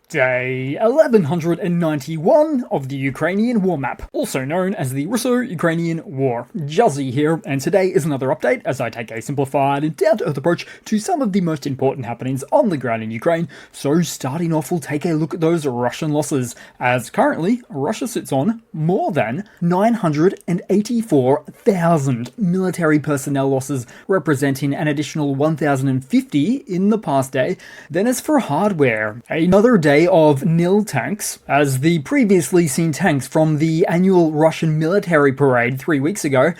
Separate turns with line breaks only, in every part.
Day 1191 of the Ukrainian War Map, also known as the Russo-Ukrainian War. Juzzie here, and today is another update as I take a simplified and down-to-earth approach to some of the most important happenings on the ground in Ukraine. So starting off, we'll take a look at those Russian losses, as currently Russia sits on more than 984,000 military personnel losses, representing an additional 1,050 in the past day. Then as for hardware, another day of nil tanks, as the previously seen tanks from the annual Russian military parade 3 weeks ago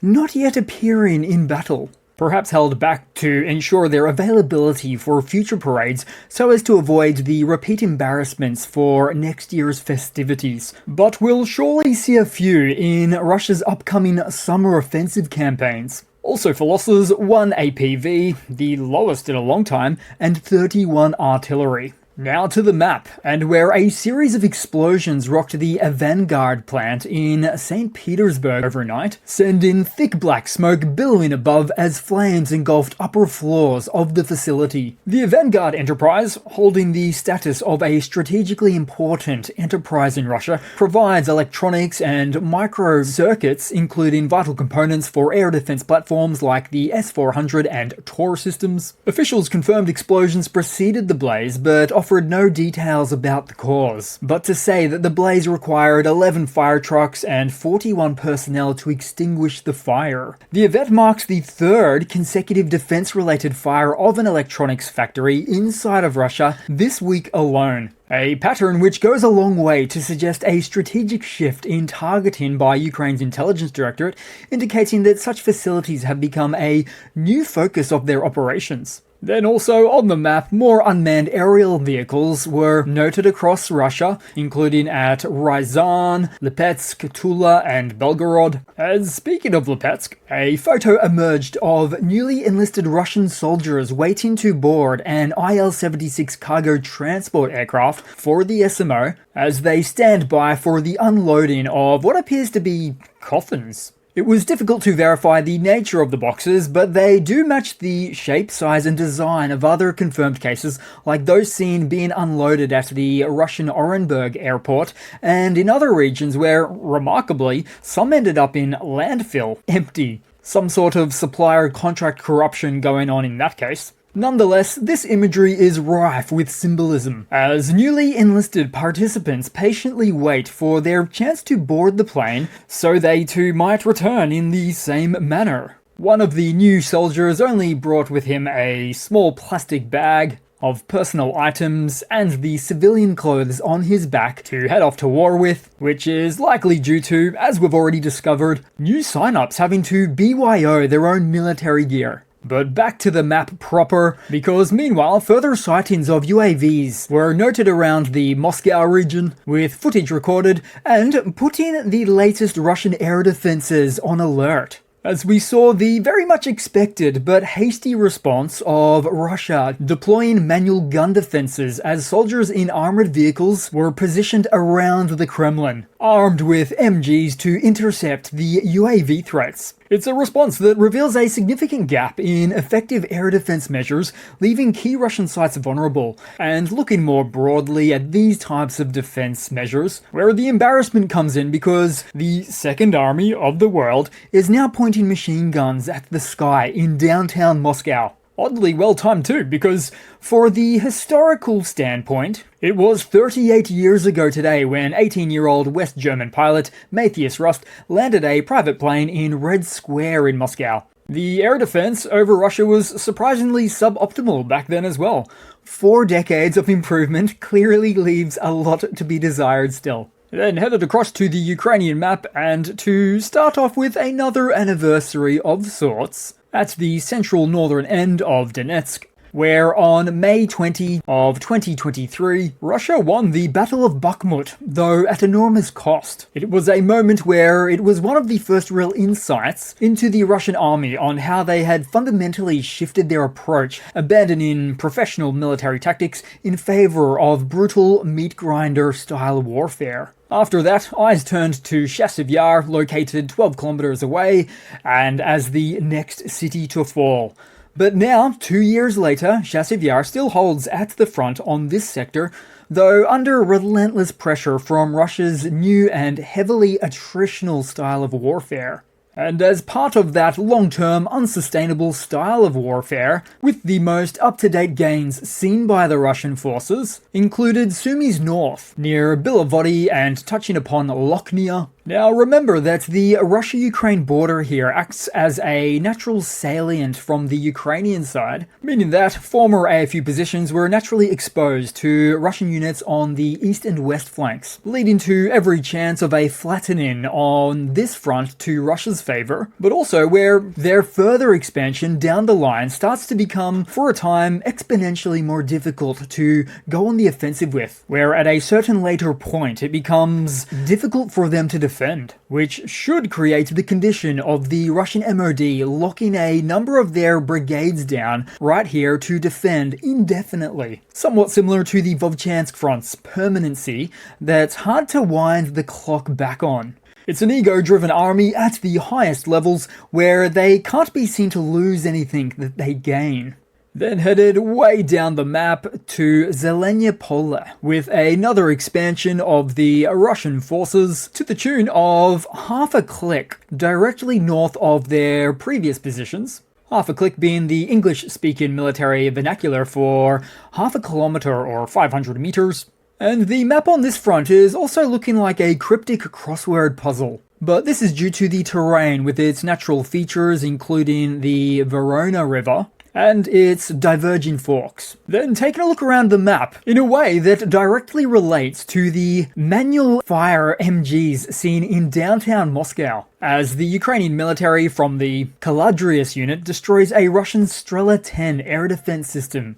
not yet appearing in battle, perhaps held back to ensure their availability for future parades so as to avoid the repeat embarrassments for next year's festivities. But we'll surely see a few in Russia's upcoming summer offensive campaigns. Also for losses, 1 APV, the lowest in a long time, and 31 artillery. Now to the map, and where a series of explosions rocked the Vanguard plant in St. Petersburg overnight, sending thick black smoke billowing above as flames engulfed upper floors of the facility. The Vanguard enterprise, holding the status of a strategically important enterprise in Russia, provides electronics and micro circuits, including vital components for air defense platforms like the S-400 and Tor systems. Officials confirmed explosions preceded the blaze, but offered no details about the cause, but to say that the blaze required 11 fire trucks and 41 personnel to extinguish the fire. The event marks the third consecutive defense-related fire of an electronics factory inside of Russia this week alone. A pattern which goes a long way to suggest a strategic shift in targeting by Ukraine's intelligence directorate, indicating that such facilities have become a new focus of their operations. Then also on the map, more unmanned aerial vehicles were noted across Russia, including at Ryazan, Lipetsk, Tula, and Belgorod. As speaking of Lipetsk, a photo emerged of newly enlisted Russian soldiers waiting to board an Il-76 cargo transport aircraft for the SMO as they stand by for the unloading of what appears to be coffins. It was difficult to verify the nature of the boxes, but they do match the shape, size, and design of other confirmed cases, like those seen being unloaded at the Russian Orenburg airport, and in other regions where, remarkably, some ended up in landfill, empty. Some sort of supplier contract corruption going on in that case. Nonetheless, this imagery is rife with symbolism, as newly enlisted participants patiently wait for their chance to board the plane so they too might return in the same manner. One of the new soldiers only brought with him a small plastic bag of personal items and the civilian clothes on his back to head off to war with, which is likely due to, as we've already discovered, new sign-ups having to BYO their own military gear. But back to the map proper, because meanwhile further sightings of UAVs were noted around the Moscow region, with footage recorded and putting the latest Russian air defenses on alert, as we saw the very much expected but hasty response of Russia deploying manual gun defenses as soldiers in armored vehicles were positioned around the Kremlin, armed with MGs to intercept the UAV threats. It's a response that reveals a significant gap in effective air defense measures, leaving key Russian sites vulnerable. And looking more broadly at these types of defense measures, where the embarrassment comes in because the Second Army of the world is now pointing machine guns at the sky in downtown Moscow. Oddly well timed too, because for the historical standpoint, it was 38 years ago today when 18-year-old West German pilot Matthias Rust landed a private plane in Red Square in Moscow. The air defense over Russia was surprisingly suboptimal back then as well. 4 decades of improvement clearly leaves a lot to be desired still. Then headed across to the Ukrainian map, and to start off with another anniversary of sorts, at the central northern end of Donetsk, where on May 20 of 2023, Russia won the Battle of Bakhmut, though at enormous cost. It was a moment where it was one of the first real insights into the Russian army on how they had fundamentally shifted their approach, abandoning professional military tactics in favor of brutal meat grinder style warfare. After that, eyes turned to Chasiv Yar, located 12 kilometers away, and as the next city to fall. But now, 2 years later, Chasiv Yar still holds at the front on this sector, though under relentless pressure from Russia's new and heavily attritional style of warfare. And as part of that long-term, unsustainable style of warfare, with the most up-to-date gains seen by the Russian forces, included Sumi's north, near Bilovody and touching upon Lochnia. Now remember that the Russia-Ukraine border here acts as a natural salient from the Ukrainian side, meaning that former AFU positions were naturally exposed to Russian units on the east and west flanks, leading to every chance of a flattening on this front to Russia's favor, but also where their further expansion down the line starts to become, for a time, exponentially more difficult to go on the offensive with, where at a certain later point it becomes difficult for them to defend, which should create the condition of the Russian MOD locking a number of their brigades down right here to defend indefinitely. Somewhat similar to the Vovchansk front's permanency that's hard to wind the clock back on. It's an ego-driven army at the highest levels where they can't be seen to lose anything that they gain. Then headed way down the map to Zelena Polina, with another expansion of the Russian forces to the tune of half a click directly north of their previous positions. Half a click being the English-speaking military vernacular for half a kilometer or 500 meters. And the map on this front is also looking like a cryptic crossword puzzle. But this is due to the terrain with its natural features including the Verona River and its diverging forks. Then taking a look around the map in a way that directly relates to the manual fire MGs seen in downtown Moscow, as the Ukrainian military from the Kaladrius unit destroys a Russian Strela 10 air defense system,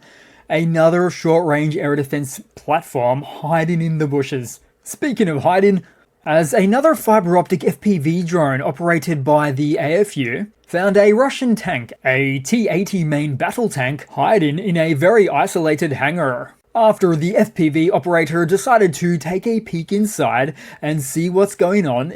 another short-range air defense platform hiding in the bushes. Speaking of hiding, as another fiber optic FPV drone operated by the AFU found a Russian tank, a T-80 main battle tank, hiding in a very isolated hangar. After the FPV operator decided to take a peek inside and see what's going on,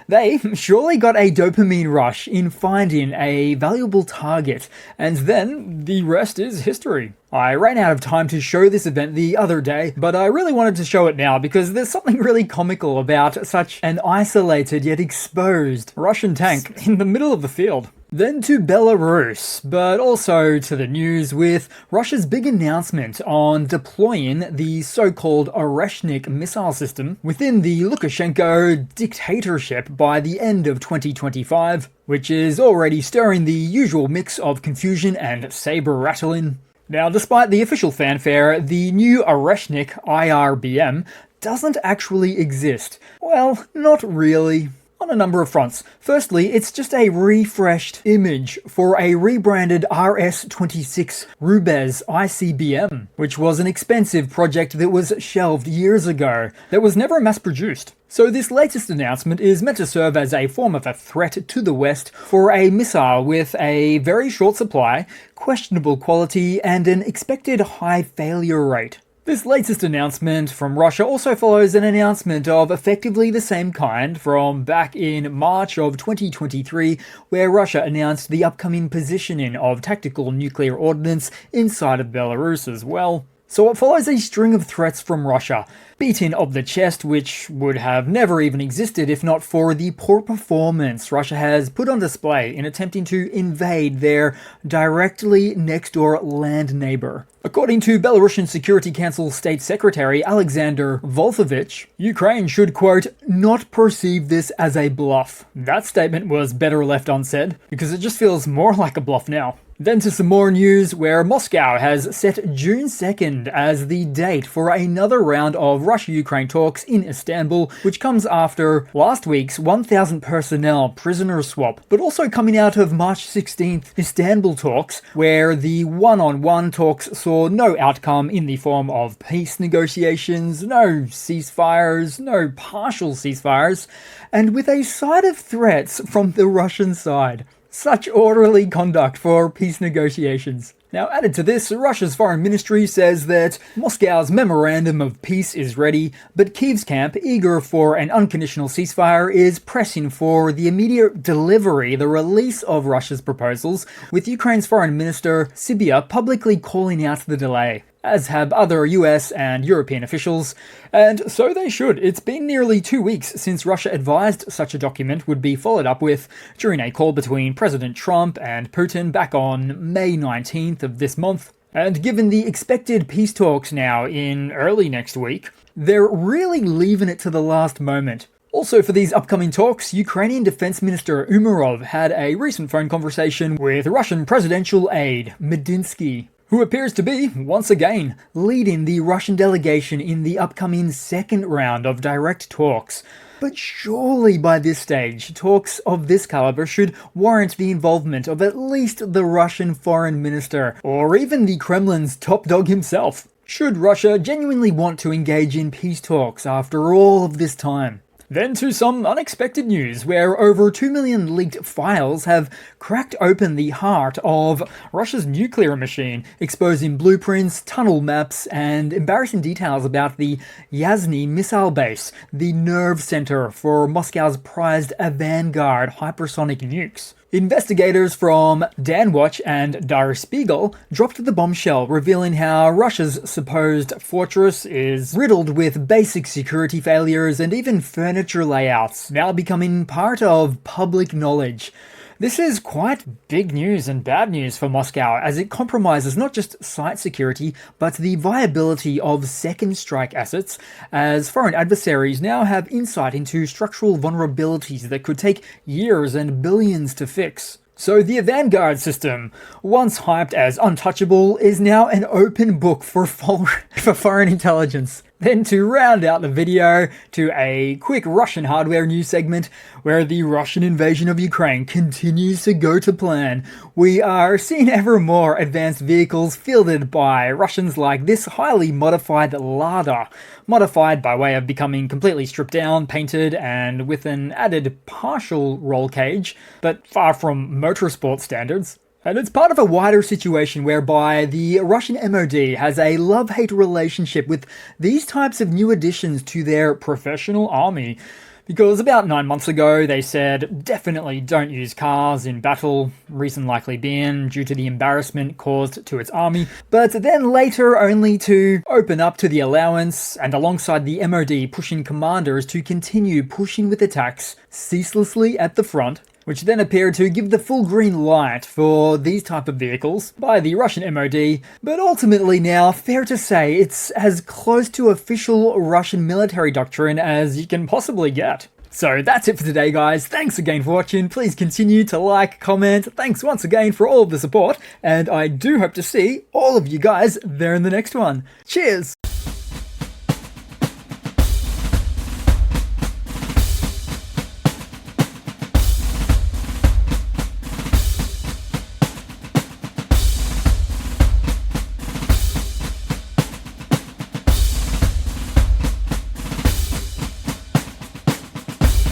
they surely got a dopamine rush in finding a valuable target, and then the rest is history. I ran out of time to show this event the other day, but I really wanted to show it now because there's something really comical about such an isolated yet exposed Russian tank in the middle of the field. Then to Belarus, but also to the news with Russia's big announcement on deploying the so-called Oreshnik missile system within the Lukashenko dictatorship by the end of 2025, which is already stirring the usual mix of confusion and saber-rattling. Now, despite the official fanfare, the new Oreshnik IRBM doesn't actually exist. Well, not really. On a number of fronts. Firstly, it's just a refreshed image for a rebranded RS-26 Rubez ICBM, which was an expensive project that was shelved years ago, that was never mass-produced. So this latest announcement is meant to serve as a form of a threat to the West for a missile with a very short supply, questionable quality, and an expected high failure rate. This latest announcement from Russia also follows an announcement of effectively the same kind from back in March of 2023, where Russia announced the upcoming positioning of tactical nuclear ordnance inside of Belarus as well. So it follows a string of threats from Russia, beating of the chest which would have never even existed if not for the poor performance Russia has put on display in attempting to invade their directly next door land neighbor. According to Belarusian Security Council State Secretary Alexander Volfovich, Ukraine should, quote, not perceive this as a bluff. That statement was better left unsaid, because it just feels more like a bluff now. Then to some more news where Moscow has set June 2nd as the date for another round of Russia-Ukraine talks in Istanbul, which comes after last week's 1,000 personnel prisoner swap, but also coming out of March 16th Istanbul talks, where the one-on-one talks saw no outcome in the form of peace negotiations, no ceasefires, no partial ceasefires, and with a side of threats from the Russian side. Such orderly conduct for peace negotiations. Now, added to this, Russia's foreign ministry says that Moscow's memorandum of peace is ready, but Kyiv's camp, eager for an unconditional ceasefire, is pressing for the immediate delivery, the release of Russia's proposals, with Ukraine's foreign minister, Sibia, publicly calling out the delay. as have other US and European officials, and so they should. It's been nearly 2 weeks since Russia advised such a document would be followed up with during a call between President Trump and Putin back on May 19th of this month. And given the expected peace talks now in early next week, they're really leaving it to the last moment. Also, for these upcoming talks, Ukrainian Defense Minister Umerov had a recent phone conversation with Russian presidential aide Medinsky, who appears to be, once again, leading the Russian delegation in the upcoming second round of direct talks. But surely by this stage, talks of this caliber should warrant the involvement of at least the Russian foreign minister, or even the Kremlin's top dog himself. Should Russia genuinely want to engage in peace talks after all of this time? Then to some unexpected news, where over 2 million leaked files have cracked open the heart of Russia's nuclear machine, exposing blueprints, tunnel maps, and embarrassing details about the Yasny missile base, the nerve center for Moscow's prized Vanguard hypersonic nukes. Investigators from Danwatch and Der Spiegel dropped the bombshell, revealing how Russia's supposed fortress is riddled with basic security failures and even furniture layouts, now becoming part of public knowledge. This is quite big news and bad news for Moscow, as it compromises not just site security, but the viability of second strike assets, as foreign adversaries now have insight into structural vulnerabilities that could take years and billions to fix. So the Vanguard system, once hyped as untouchable, is now an open book for foreign intelligence. Then to round out the video, to a quick Russian hardware news segment, where the Russian invasion of Ukraine continues to go to plan. We are seeing ever more advanced vehicles fielded by Russians like this highly modified Lada, modified by way of becoming completely stripped down, painted, and with an added partial roll cage, but far from motorsport standards. And it's part of a wider situation whereby the Russian MOD has a love-hate relationship with these types of new additions to their professional army. Because about 9 months ago, they said definitely don't use cars in battle, reason likely being due to the embarrassment caused to its army, but then later only to open up to the allowance, and alongside the MOD pushing commanders to continue pushing with attacks ceaselessly at the front, which then appeared to give the full green light for these type of vehicles by the Russian MOD, but ultimately now, fair to say, it's as close to official Russian military doctrine as you can possibly get. So that's it for today, guys. Thanks again for watching. Please continue to like, comment. Thanks once again for all of the support, and I do hope to see all of you guys there in the next one. Cheers!